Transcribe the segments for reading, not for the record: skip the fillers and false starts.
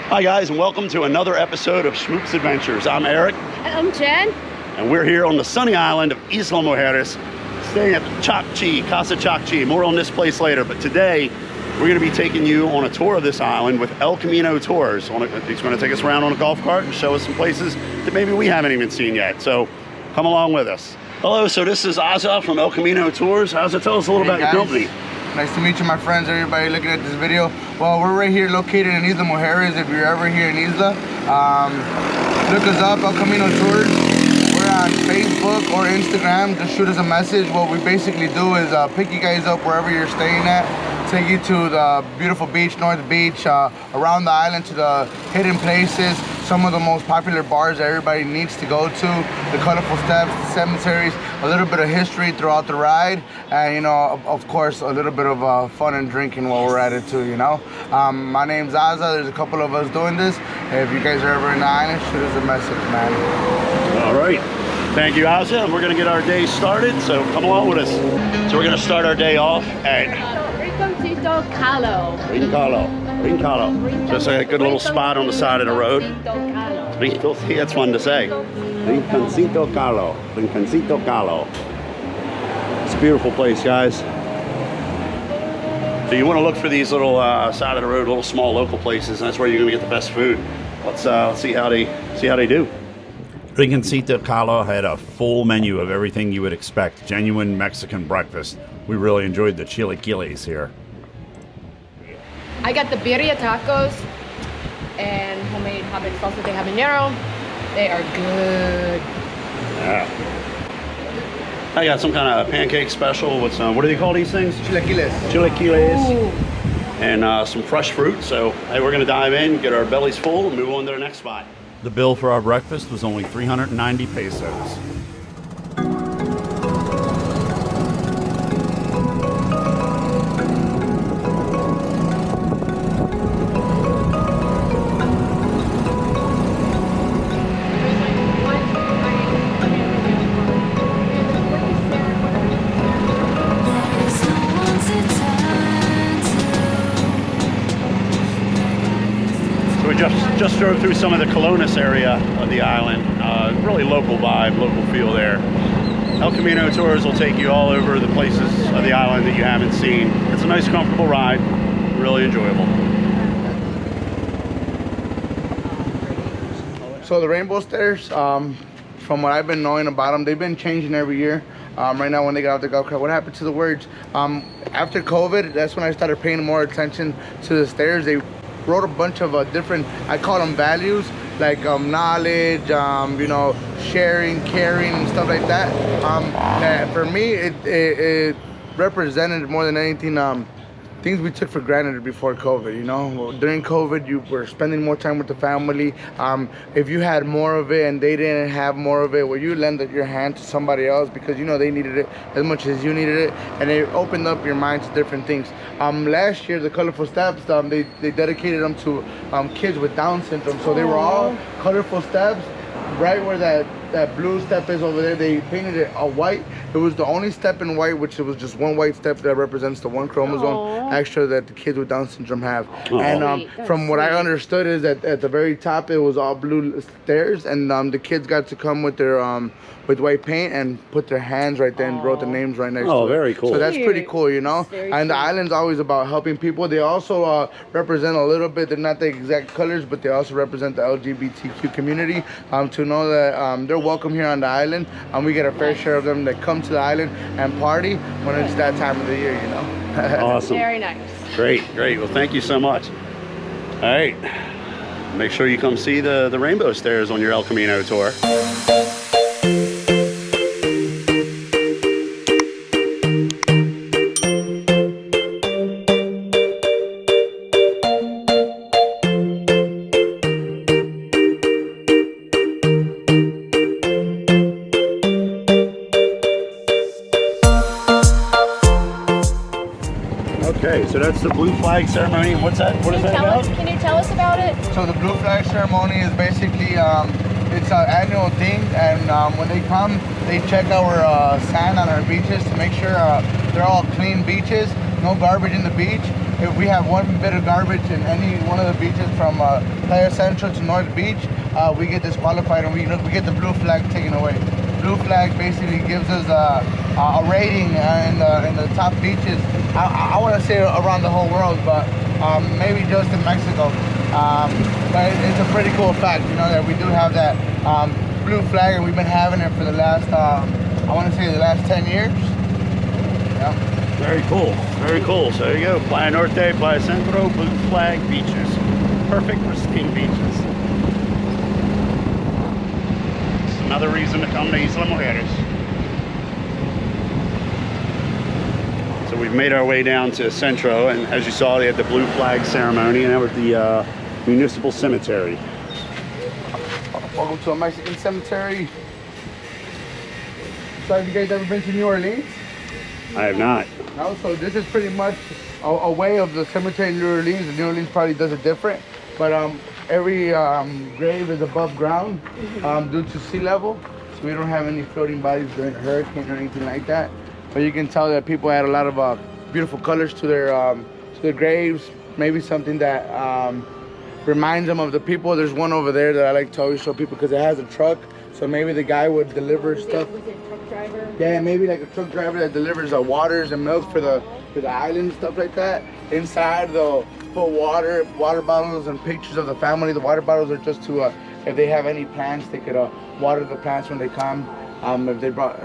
Hi guys, and welcome to another episode of Schmoops Adventures. I'm Eric. And I'm Jen. And we're here on the sunny island of Isla Mujeres, staying at the Casa Chakchi. More on this place later, but today we're going to be taking you on a tour of this island with El Camino Tours. He's going to take us around on a golf cart and show us some places that maybe we haven't even seen yet. So come along with us. Hello, so this is Azza from El Camino Tours. Azza, tell us a little about your company. Nice to meet you, my friends, everybody looking at this video. Well, we're right here located in Isla Mujeres. If you're ever here in Isla, look us up, El Camino Tours. We're on Facebook or Instagram. Just shoot us a message. What we basically do is pick you guys up wherever you're staying at, take you to the beautiful beach, North Beach, around the island to the hidden places, some of the most popular bars that everybody needs to go to, the colorful steps, the cemeteries, a little bit of history throughout the ride, and you know, of course, a little bit of fun and drinking while we're at it too, you know. My name's Azza. There's a couple of us doing this. If you guys are ever in the island, shoot us a message, man. All right. Thank you, Azza. And we're going to get our day started, so come along with us. So we're going to start our day off at Rinconcito Kahlo. Rinconcito. Just a good little spot on the side of the road. Rinconcito. That's fun to say. Rinconcito Kahlo. Rinconcito Kahlo. It's a beautiful place, guys. So you want to look for these little side of the road, little small local places, and that's where you're going to get the best food. Let's see how they do. Rinconcito Kahlo had a full menu of everything you would expect. Genuine Mexican breakfast. We really enjoyed the chilaquiles here. I got the birria tacos and homemade hot salsa de habanero. They are good. Yeah. I got some kind of pancake special with some, what do they call these things? Chilaquiles. Chilaquiles. Ooh. And some fresh fruit. So hey, we're gonna dive in, get our bellies full, and move on to the next spot. The bill for our breakfast was only 390 pesos. Just drove through some of the Colones area of the island. Really local vibe, local feel there. El Camino Tours will take you all over the places of the island that you haven't seen. It's a nice, comfortable ride, really enjoyable. So the rainbow stairs, from what I've been knowing about them, they've been changing every year. Right now when they got out the golf cart, what happened to the words? After COVID, that's when I started paying more attention to the stairs. They wrote a bunch of different, I call them values, like knowledge, you know, sharing, caring, and stuff like that. That for me, it represented more than anything things we took for granted before COVID, you know. During COVID, you were spending more time with the family. If you had more of it and they didn't have more of it, well, you lend your hand to somebody else because you know they needed it as much as you needed it, and it opened up your mind to different things. Last year, the colorful steps, they dedicated them to kids with Down syndrome, so they were all colorful steps. Right where that blue step is over there, they painted it a white. It was the only step in white, which it was just one white step that represents the one chromosome extra that the kids with Down syndrome have. And from what I understood is that at the very top it was all blue stairs, and the kids got to come with their with white paint and put their hands right there and wrote the names right next to it. Oh, very cool. So that's pretty cool, you know. And the island's always about helping people. They also represent a little bit. They're not the exact colors, but they also represent the LGBTQ community. To know that they're welcome here on the island, and we get a fair share of them that come to the island and party when it's that time of the year, you know. Awesome. Very nice. Great. Well, thank you so much. All right. Make sure you come see the rainbow stairs on your El Camino tour. Okay, so that's the blue flag ceremony. What's that? What is that about? Can you tell us about it? So the blue flag ceremony is basically it's an annual thing, and when they come, they check our sand on our beaches to make sure they're all clean beaches, no garbage in the beach. if we have one bit of garbage in any one of the beaches from Playa Central to North Beach, we get disqualified and we get the blue flag taken away. Blue flag basically gives us a rating in the top beaches. I want to say around the whole world, but maybe just in Mexico. But it's a pretty cool fact, you know, that we do have that blue flag, and we've been having it for the last, I want to say the last 10 years. Yeah. Very cool, very cool. So there you go, Playa Norte, Playa Centro, blue flag beaches. Perfect, pristine beaches. It's another reason to come to Isla Mujeres. So we've made our way down to Centro, and as you saw, they had the blue flag ceremony, and that was the Municipal Cemetery. Welcome to a Mexican cemetery. So have you guys ever been to New Orleans? I have not. No, so this is pretty much a way of the cemetery in New Orleans. And New Orleans probably does it different, but every grave is above ground due to sea level. So we don't have any floating bodies during a hurricane or anything like that. But you can tell that people add a lot of beautiful colors to their graves. Maybe something that reminds them of the people. There's one over there that I like to always show people because it has a truck. So maybe the guy would deliver stuff. Was it truck driver? Yeah, maybe like a truck driver that delivers waters and milk for the island, stuff like that. Inside they'll put water bottles and pictures of the family. The water bottles are just to if they have any plants, they could water the plants when they come. If they brought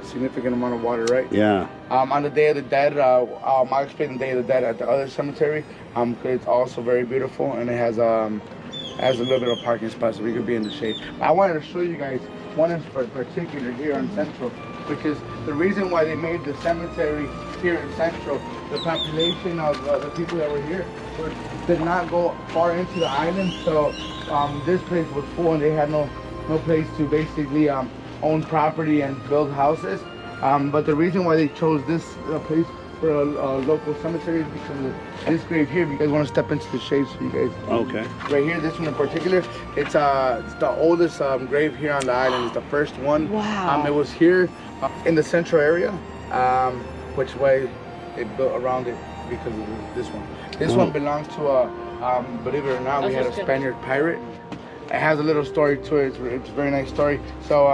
significant amount of water, right? Yeah. On the Day of the Dead, I'll explain the Day of the Dead at the other cemetery. It's also very beautiful, and it has a little bit of parking spots, so we could be in the shade. I wanted to show you guys one in particular here on Central, because the reason why they made the cemetery here in Central, the population of the people that were here did not go far into the island, so this place was full, and they had no place to basically own property and build houses. But the reason why they chose this place for a local cemetery is because of this grave here. If you guys want to step into the shade, so you guys. Okay. Right here, this one in particular, it's the oldest grave here on the island. It's the first one. Wow. It was here in the Central area, which way they built around it because of this one. This one belongs to believe it or not, we had a Spaniard pirate. It has a little story to it. It's a very nice story. So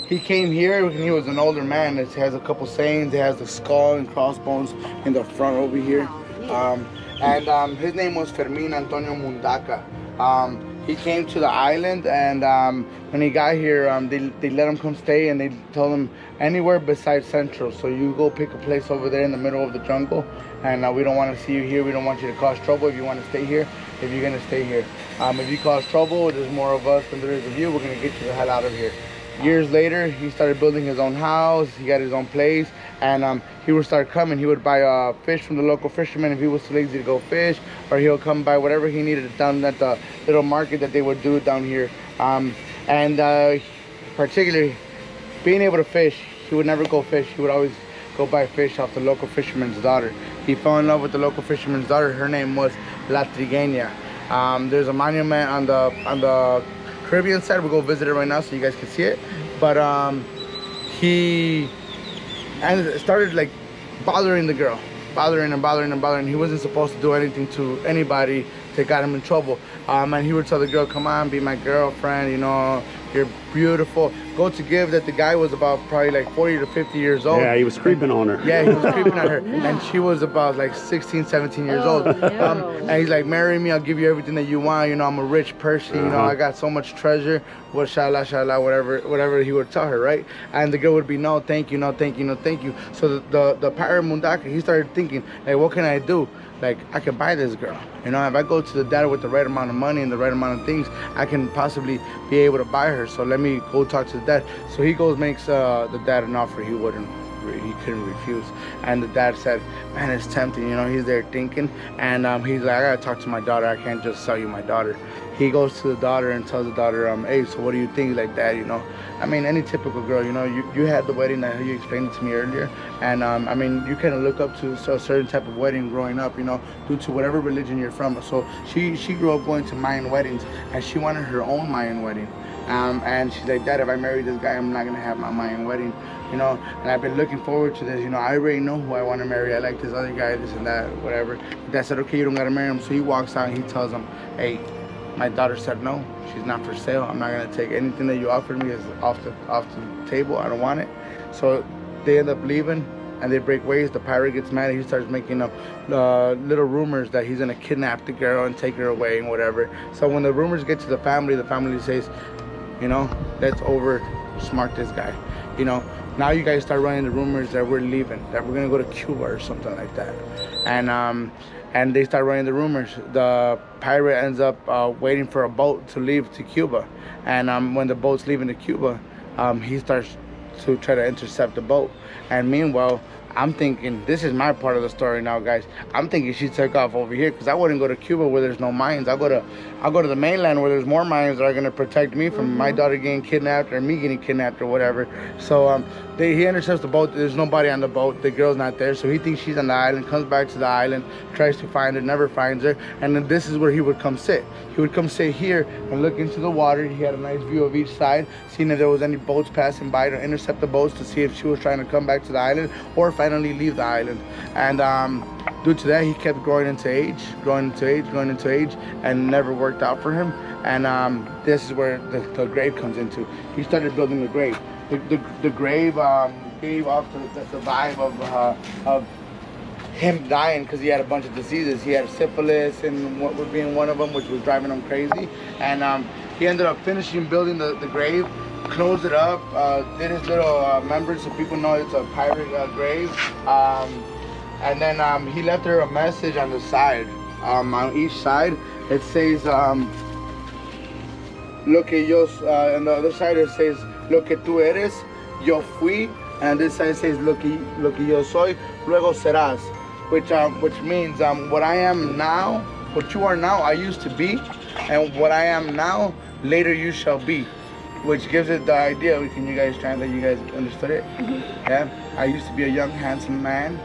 he came here when he was an older man. It has a couple sayings. It has the skull and crossbones in the front over here. And his name was Fermin Antonio Mundaca. He came to the island, and when he got here, they let him come stay, and they told him anywhere besides Central. So you go pick a place over there in the middle of the jungle, and we don't want to see you here. We don't want you to cause trouble if you want to stay here. If you're gonna stay here, if you cause trouble, there's more of us than there is of you. We're gonna get you the hell out of here. Years later, he started building his own house. He got his own place, and he would start coming. He would buy fish from the local fishermen if he was too lazy to go fish, or he'll come buy whatever he needed down at the little market that they would do down here. Particularly, being able to fish, he would never go fish. He would always go buy fish off the local fisherman's daughter. He fell in love with the local fisherman's daughter. Her name was La Triguena. There's a monument on the Caribbean side. We'll go visit it right now so you guys can see it. But he started like bothering the girl, bothering. He wasn't supposed to do anything to anybody that got him in trouble. And he would tell the girl, "Come on, be my girlfriend. You know, you're beautiful." Go to give that the guy was about probably like 40 to 50 years old. Yeah, he was creeping on her. Yeah, he was creeping on her. And she was about like 16, 17 years old. No. And he's like, "Marry me, I'll give you everything that you want. You know, I'm a rich person. You know, I got so much treasure. What shala, whatever he would tell her, right?" And the girl would be, "No, thank you, no, thank you, no, thank you." So the pirate Mundaca, he started thinking, like, what can I do? Like, I could buy this girl. You know, if I go to the dad with the right amount of money and the right amount of things, I can possibly be able to buy her. So let me go talk to the dad. So he goes, makes the dad an offer he couldn't refuse. And the dad said, "Man, it's tempting." You know, he's there thinking, and he's like, "I gotta talk to my daughter. I can't just sell you my daughter." He goes to the daughter and tells the daughter, "Hey, so what do you think?" Like that, you know. I mean, any typical girl, you know, you had the wedding that you explained it to me earlier, and I mean, you kind of look up to a certain type of wedding growing up, you know, due to whatever religion you're from. So she grew up going to Mayan weddings, and she wanted her own Mayan wedding. And she's like, Dad, if I marry this guy, I'm not gonna have my Mayan wedding, you know. And I've been looking forward to this, you know. I already know who I want to marry. I like this other guy, this and that, whatever. Dad said, okay, you don't gotta marry him. So he walks out and he tells him, hey, my daughter said no, she's not for sale. I'm not gonna take anything that you offered me is off the table. I don't want it. So they end up leaving and they break ways. The pirate gets mad and he starts making up little rumors that he's gonna kidnap the girl and take her away and whatever. So when the rumors get to the family says, you know, let's over smart this guy. You know, now you guys start running the rumors that we're leaving, that we're gonna go to Cuba or something like that. And they start running the rumors. The pirate ends up waiting for a boat to leave to Cuba. And when the boat's leaving to Cuba, he starts to try to intercept the boat. And meanwhile, I'm thinking, this is my part of the story now, guys. I'm thinking she took off over here because I wouldn't go to Cuba where there's no Mayans. I'll go to the mainland where there's more Mayans that are gonna protect me from my daughter getting kidnapped or me getting kidnapped or whatever. So he intercepts the boat. There's nobody on the boat. The girl's not there. So he thinks she's on the island, comes back to the island, tries to find her, never finds her. And then this is where he would come sit. He would come sit here and look into the water. He had a nice view of each side, seeing if there was any boats passing by to intercept the boats to see if she was trying to come back to the island or finally leave the island. And due to that, he kept growing into age, and never worked out for him. And this is where the grave comes into. He started building the grave. The grave gave off the vibe of him dying because he had a bunch of diseases. He had syphilis and what would be one of them, which was driving him crazy. And he ended up finishing building the grave, closed it up, did his little members so people know it's a pirate grave. And then he left her a message on the side. On each side, it says, lo que yo, on the other side it says, lo que tú eres, yo fui. And this side says, lo que yo soy, luego serás. Which means what I am now, what you are now, I used to be. And what I am now, later you shall be. Which gives it the idea, can you guys translate, you guys understood it? Yeah, I used to be a young, handsome man.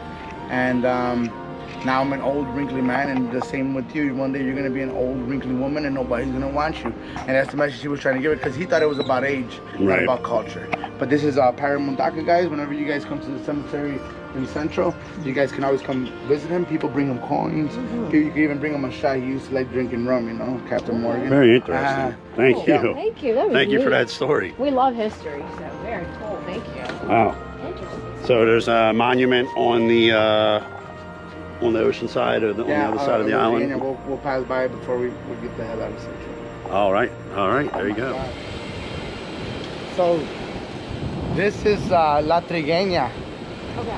And now I'm an old, wrinkly man, and the same with you. One day you're gonna be an old, wrinkly woman, and nobody's gonna want you. And that's the message he was trying to give it, because he thought it was about age, not about culture. But this is Pirate Mundaca, guys. Whenever you guys come to the cemetery in Centro, you guys can always come visit him. People bring him coins. You can even bring him a shot. He used to like drinking rum, you know, Captain Morgan. Very interesting. Thank you. Thank you. That was Thank you neat. for that story. We love history, so very cool. Thank you. Wow. Interesting. So there's a monument on the ocean side, or on the other side of the island. Yeah, we'll pass by before we get the hell out of Centro. All right, there you go. So this is La Triguena. Okay.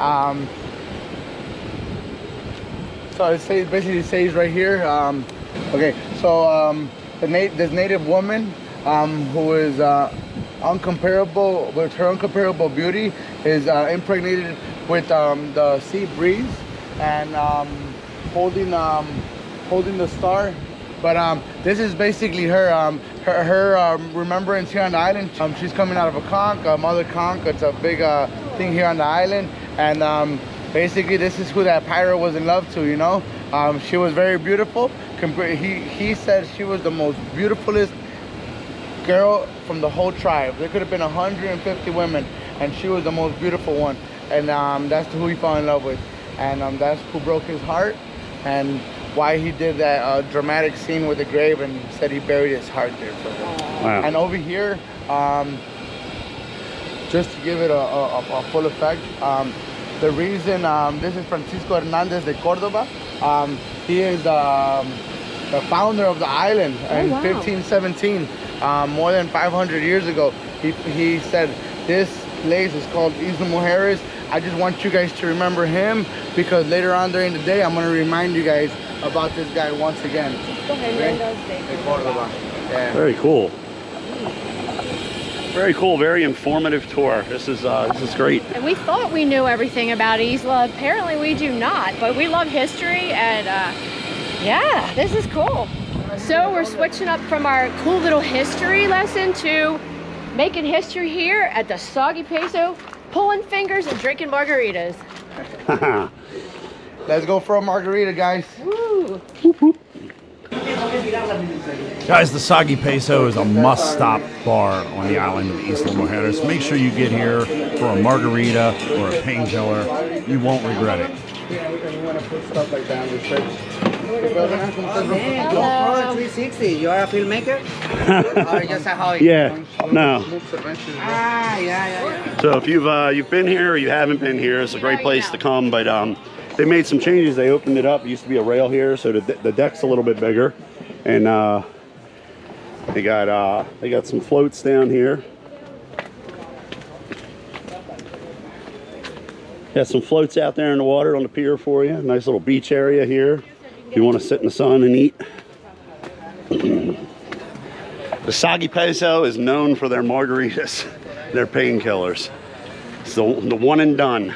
So it says, basically it says right here. Okay, so this native woman who is uncomparable, with her uncomparable beauty, is impregnated with the sea breeze and holding the star. But this is basically her remembrance here on the island. She's coming out of a conch, a mother conch. It's a big thing here on the island. And basically this is who that pirate was in love to, you know. She was very beautiful. He said she was the most beautifulest girl from the whole tribe. There could have been 150 women, and she was the most beautiful one. And that's who he fell in love with. And that's who broke his heart, and why he did that dramatic scene with the grave and said he buried his heart there for her. Wow. And over here, just to give it a full effect, the reason, this is Francisco Hernandez de Córdoba. He is the founder of the island in 1517, more than 500 years ago. He said, this place is called Isla Mujeres. I just want you guys to remember him, because later on during the day, I'm going to remind you guys about this guy once again. Yeah. Very cool. Very cool, very informative tour. This is great. And we thought we knew everything about Isla. Apparently we do not, but we love history, and yeah, this is cool. So we're switching up from our cool little history lesson to making history here at the Soggy Peso, pulling fingers and drinking margaritas. Let's go for a margarita, guys. Woo. Guys, the Soggy Peso is a must-stop bar on the island of Isla Mujeres. Make sure you get here for a margarita or a painkiller. You won't regret it. Yeah, we want to put stuff like that on the fridge. Hello. 360. You are a filmmaker? Or just a hobby? Yeah, no. Yeah. So if you've been here or you haven't been here, it's a great place to come. But they made some changes. They opened it up. It used to be a rail here, so the deck's a little bit bigger, and they got some floats down here. Got some floats out there in the water on the pier for you. Nice little beach area here. If you want to sit in the sun and eat. The Soggy Peso is known for their margaritas, their painkillers. It's the one and done.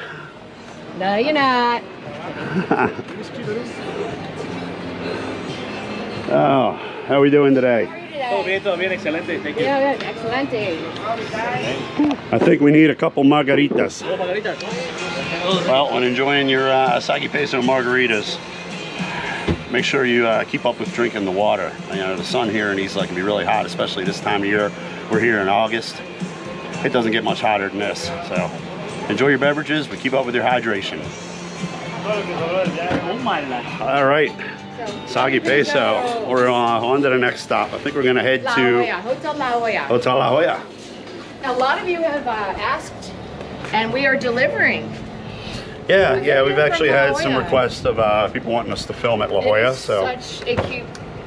No, you're not. Oh, how are we doing today? Todo bien, excelente. Thank you. Yeah, excelente. I think we need a couple margaritas. Oh, margaritas. Well, when enjoying your Soggy Peso margaritas, make sure you keep up with drinking the water. You know, the sun here in Isla can be really hot, especially this time of year. We're here in August. It doesn't get much hotter than this. So enjoy your beverages, but keep up with your hydration. All right, Soggy Peso. We're on to the next stop. I think we're gonna head La to Joya, Hotel La Joya. Hotel La Joya. A lot of you have asked, and we are delivering. Yeah, we've actually from La had some Joya. requests of people wanting us to film at La Joya. It is So such a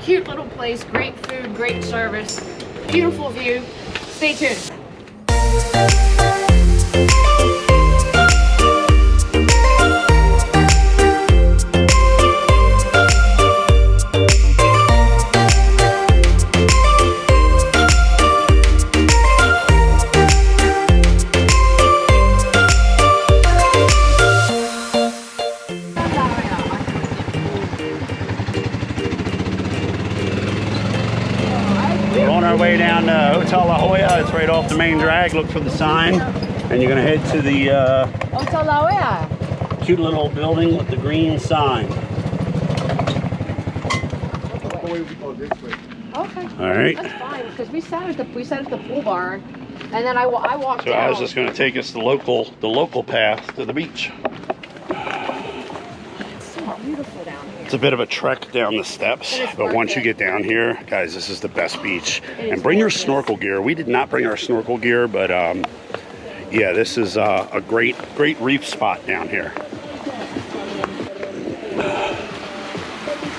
cute little place. Great food, great service, beautiful view. Stay tuned. we're on our way down to Hotel La Joya. It's right off the main drag. Look for the sign, and you're gonna head to the Hotel La Joya. cute little building with the green sign. Okay. All right. That's fine because we sat at the pool bar, and then I walked So out. I was just going to take us the local path to the beach. It's so beautiful down here. It's a bit of a trek down the steps, But it's but worth once you it. get down here, guys, this is the best beach. It And is bring your gorgeous. snorkel gear. We did not bring our snorkel gear, but yeah, this is a great reef spot down here.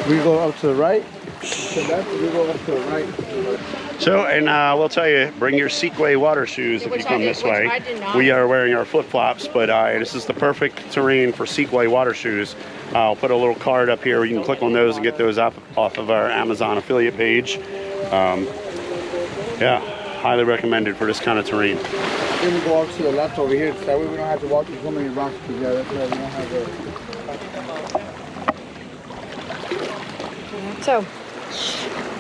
We go up to the right. To the left, we go up to the right. So, and we'll tell you, bring your Sequay water shoes if you Which I come did- this which way. I did not. We are wearing our flip-flops, but this is the perfect terrain for Sequay water shoes. I'll put a little card up here. You can click on those and get those off of our Amazon affiliate page. Yeah, highly recommended for this kind of terrain. Then we go up to the left over here. So that way we don't have to walk through so many rocks together. That's why we don't have the... So,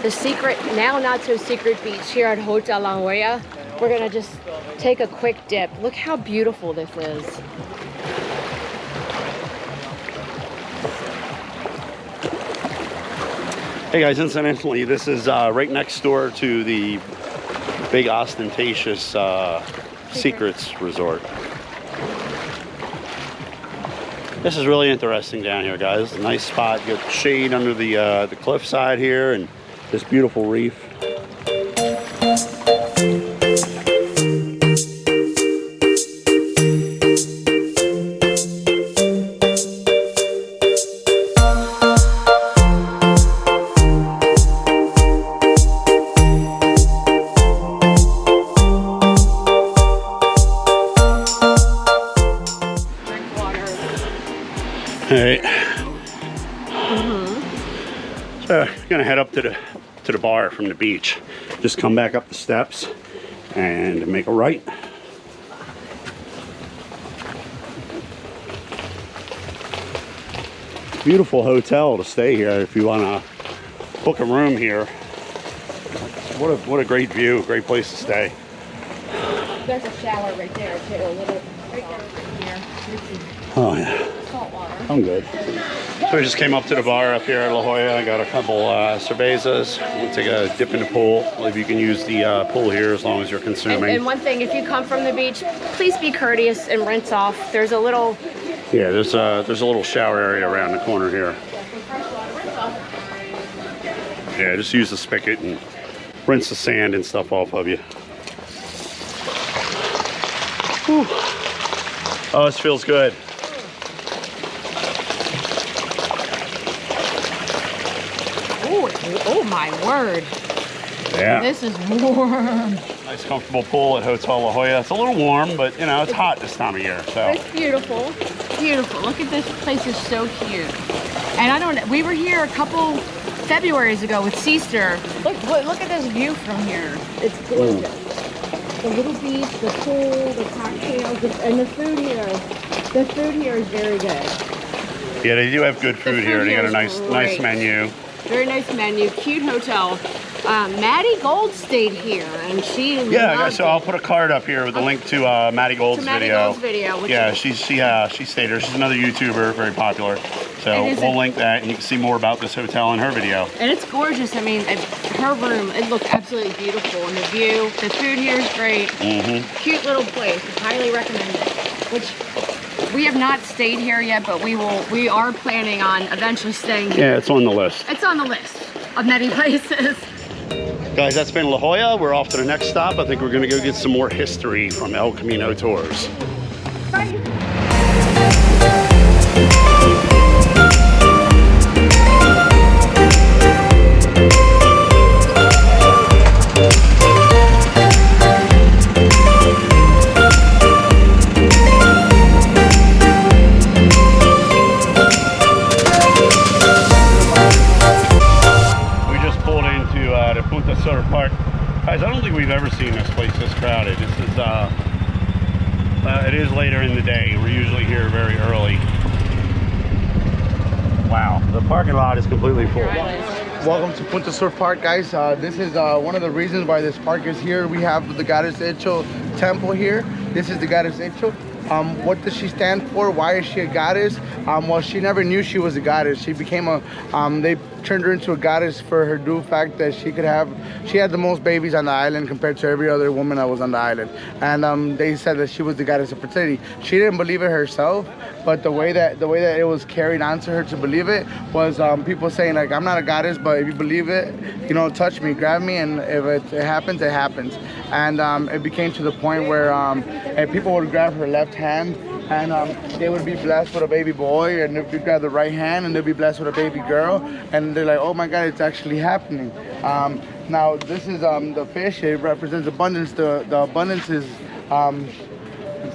the secret, now not so secret beach here at Hotel La Joya. We're gonna just take a quick dip. Look how beautiful this is. Hey guys, incidentally, this is right next door to the big ostentatious Secrets Resort. This is really interesting down here, guys. It's a nice spot. You got shade under the cliffside here, and this beautiful reef. All right. So we're gonna head up to the bar from the beach. Just come back up the steps and make a right. Beautiful hotel to stay here if you wanna book a room here. What a great view, great place to stay. There's a shower right there too. A little right there, right here. Oh yeah. Salt water. I'm good. So we just came up to the bar up here at La Jolla. I got a couple cervezas. We'll take a dip in the pool. I believe you can use the pool here as long as you're consuming. And one thing, if you come from the beach, please be courteous and rinse off. There's a little... Yeah, there's a little shower area around the corner here. Yeah, just use the spigot and rinse the sand and stuff off of you. Whew. Oh, this feels good. Oh my word. Yeah. This is warm. Nice comfortable pool at Hotel La Jolla. It's a little warm, but you know, it's hot this time of year. So it's beautiful. Beautiful. Look at this place, is so cute. And I don't know, we were here a couple Februarys ago with Sister. Look at this view from here. It's gorgeous. The little beach, the pool, the cocktails, and the food here. The food here is very good. yeah, they do have good food here. They got a nice menu. Very nice menu, cute hotel. Maddie Gold stayed here, and she Yeah, so I'll put a card up here with a link to Maddie Gold's video. Yeah, she stayed here. She's another YouTuber, very popular. So we'll link that, and you can see more about this hotel in her video. And it's gorgeous. I mean, her room, it looked absolutely beautiful, and the view, the food here is great. Cute little place. Highly recommend it. Which we have not stayed here yet, but we are planning on eventually staying here. Yeah, it's on the list. It's on the list of many places. Guys, that's been La Jolla. We're off to the next stop. I think we're gonna go get some more history from El Camino Tours. Bye. Punt Sur Park. Guys, I don't think we've ever seen this place this crowded. This is it is later in the day. We're usually here very early. Wow, the parking lot is completely full. Welcome to Punt Sur Park, guys. This is one of the reasons why this park is here. We have the Goddess Echo temple here. This is the Goddess Echo. What does she stand for? Why is she a goddess? Well, she never knew she was a goddess. She became a, they turned her into a goddess for her due fact that she had the most babies on the island compared to every other woman that was on the island. And they said that she was the goddess of fertility. She didn't believe it herself, but the way that it was carried on to her to believe it was people saying like, I'm not a goddess, but if you believe it, you know, touch me, grab me, and if it happens, it happens. And it became to the point where people would grab her left hand, and they would be blessed with a baby boy, and if you grab the right hand, and they'll be blessed with a baby girl, and they're like, oh my God, it's actually happening. Now this is the fish. It represents abundance. The abundance is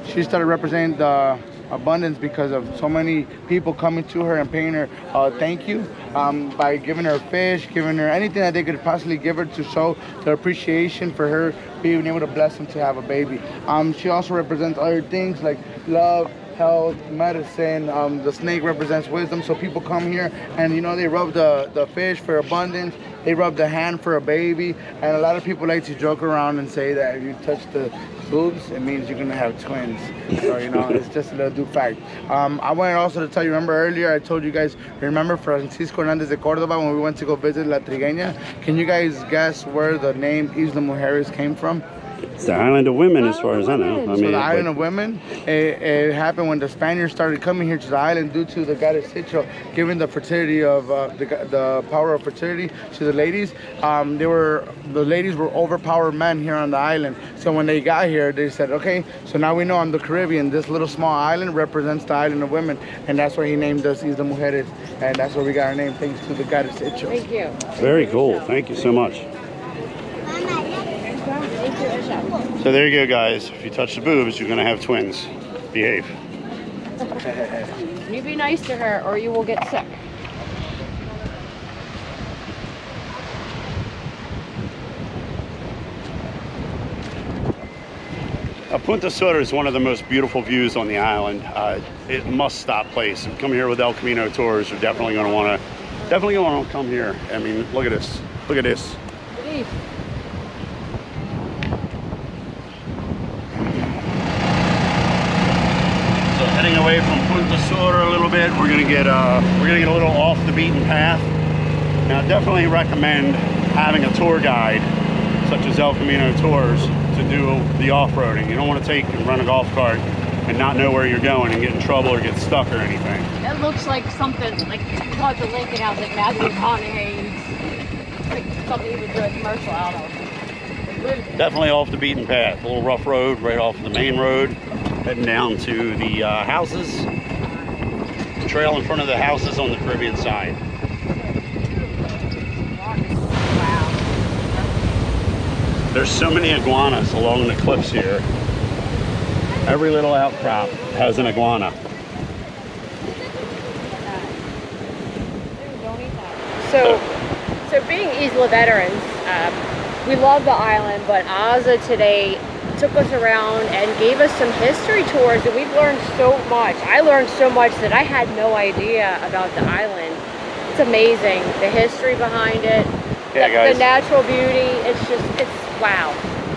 she started representing the abundance because of so many people coming to her and paying her thank you by giving her fish, giving her anything that they could possibly give her to show their appreciation for her being able to bless them to have a baby. She also represents other things like love, health, medicine. The snake represents wisdom, so people come here and you know they rub the fish for abundance, they rub the hand for a baby, and a lot of people like to joke around and say that if you touch the boobs, it means you're gonna have twins. So you know, it's just a little do fact. I wanted also to tell you, remember earlier I told you guys, remember Francisco Hernandez de Cordova when we went to go visit La Triguena? Can you guys guess where the name Isla Mujeres came from? It's the island of women, as far as I know. I mean, so the island of women, it happened when the Spaniards started coming here to the island due to the goddess Centro giving the fertility of the power of fertility to the ladies. The ladies were overpowered men here on the island. So when they got here, they said, okay, so now we know on the Caribbean, this little small island represents the island of women, and that's why he named us Isla Mujeres, and that's where we got our name, thanks to the goddess Centro. Thank you. Very cool. Thank you so much. So there you go, guys. If you touch the boobs, you're gonna have twins. Behave. You be nice to her or you will get sick. Punt Sur is one of the most beautiful views on the island. It must-stop place. If you come here with El Camino Tours, you're definitely gonna wanna come here. I mean, look at this. Look at this. Heading away from Punt Sur a little bit. We're gonna get a little off the beaten path. Now, definitely recommend having a tour guide such as El Camino Tours to do the off-roading. You don't want to take and run a golf cart and not know where you're going and get in trouble or get stuck or anything. It looks like something like you call it the Lincoln House, like Matthew McConaughey. It's like something you would do a commercial out of. Definitely off the beaten path. A little rough road right off the main road. Heading down to the houses. The trail in front of the houses on the Caribbean side. Wow. There's so many iguanas along the cliffs here. Every little outcrop has an iguana. So being Isla veterans, we love the island, but Aza today took us around and gave us some history tours, and we've learned so much. I learned so much that I had no idea about the island. It's amazing, the history behind it, guys. The natural beauty. It's wow.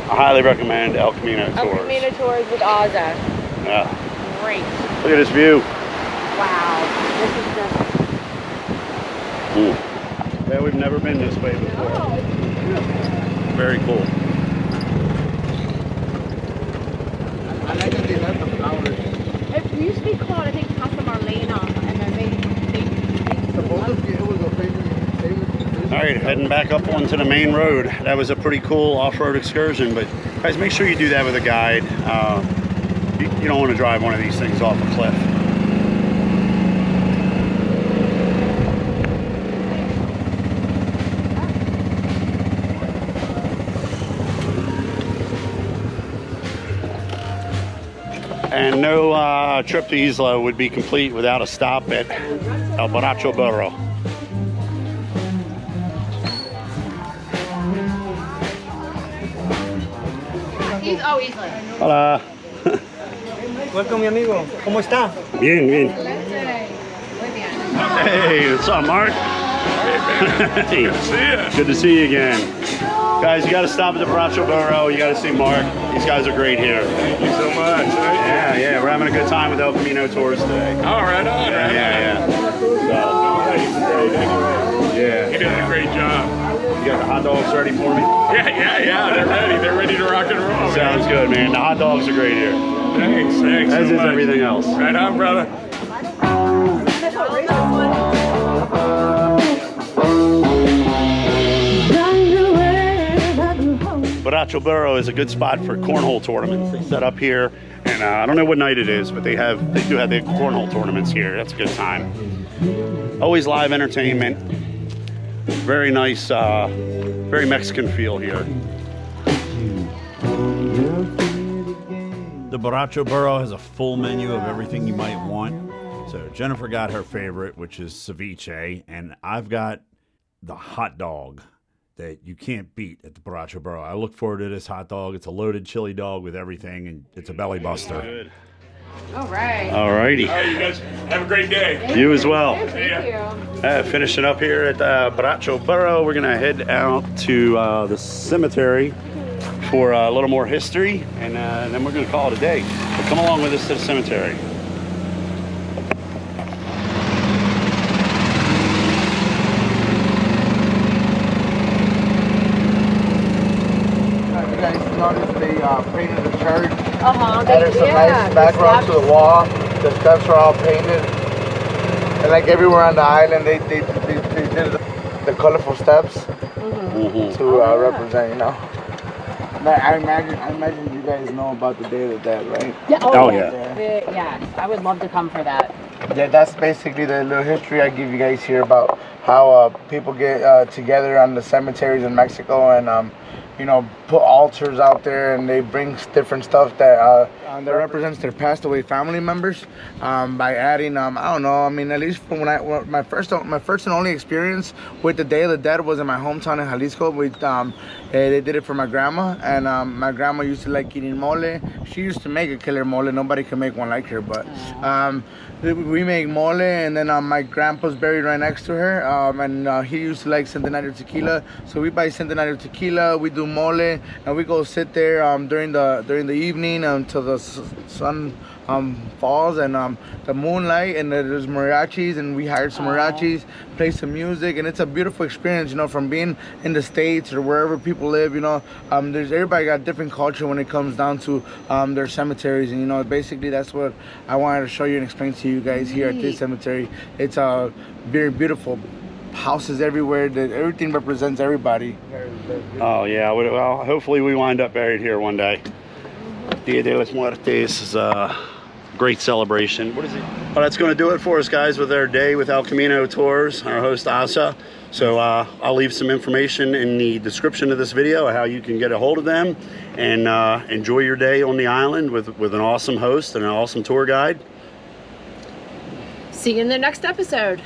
I highly recommend El Camino Tours. El Camino Tours with Aza. Yeah. Great. Look at this view. Wow. This is just... Ooh. Yeah, we've never been this way before. Oh, it's beautiful. Very cool. I like that they left the flowers. It used to be called, I think, Casa Marlena, and then they Supposedly it was a famous. All right, heading back up onto the main road. That was a pretty cool off-road excursion, but guys, make sure you do that with a guide. You don't want to drive one of these things off a cliff. And no trip to Isla would be complete without a stop at El Borracho Burro. Oh, Isla. Hola. Welcome, mi amigo. ¿Cómo está? Bien, bien. Hey, what's up, Mark? Hey, good to see you. Good to see you again. Guys, you got to stop at the Borracho Burro. You got to see Mark. These guys are great here. Thank you so much. Yeah, we're having a good time with El Camino Tours today. All right on. Yeah. You did a great job. You got the hot dogs ready for me? Yeah. They're ready. They're ready to rock and roll. Sounds good, man. The hot dogs are great here. Thanks. As so is much. everything else. Right on, brother. Borracho Burro is a good spot for cornhole tournaments. They set up here, and I don't know what night it is, but they do have the cornhole tournaments here. That's a good time. Always live entertainment. Very nice, very Mexican feel here. The Borracho Burro has a full menu of everything you might want. So Jennifer got her favorite, which is ceviche, and I've got the hot dog that you can't beat at the Borracho Burro. I look forward to this hot dog. It's a loaded chili dog with everything, and it's a belly buster. Good. All right. All righty. All right, you guys have a great day. You as well. Thank you. Finishing up here at the Borracho Burro, we're gonna head out to the cemetery for a little more history, and then we're gonna call it a day. So come along with us to the cemetery. You guys noticed they painted the church. There's Some nice background to the wall. The steps are all painted. And like everywhere on the island, they did the colorful steps to represent, you know. I imagine you guys know about the Day of the Dead, right? Yeah. Oh, yeah. Yes, I would love to come for that. Yeah, that's basically the little history I give you guys here about how people get together on the cemeteries in Mexico and you know, put altars out there, and they bring different stuff that represents their passed away family members by adding I don't know, I mean, at least from when my first and only experience with the Day of the Dead was in my hometown in Jalisco. They did it for my grandma, and my grandma used to like eating mole. She used to make a killer mole. Nobody can make one like her, but we make mole, and then my grandpa's buried right next to her, and he used to like Centenario tequila, so we buy Centenario tequila, we do mole, and we go sit there during the evening until the sun falls and the moonlight, and there's mariachis, and we hired some mariachis, play some music, and it's a beautiful experience, you know, from being in the States or wherever people live, you know. There's everybody got different culture when it comes down to their cemeteries, and you know, basically that's what I wanted to show you and explain to you guys here at this cemetery. It's very beautiful. Houses everywhere, that everything represents everybody. Oh yeah, well, hopefully we wind up buried here one day. Dia de los Muertos is a great celebration. What is it? Well, that's going to do it for us, guys, with our day with El Camino Tours, our host Asa. So I'll leave some information in the description of this video how you can get a hold of them and enjoy your day on the island with an awesome host and an awesome tour guide. See you in the next episode.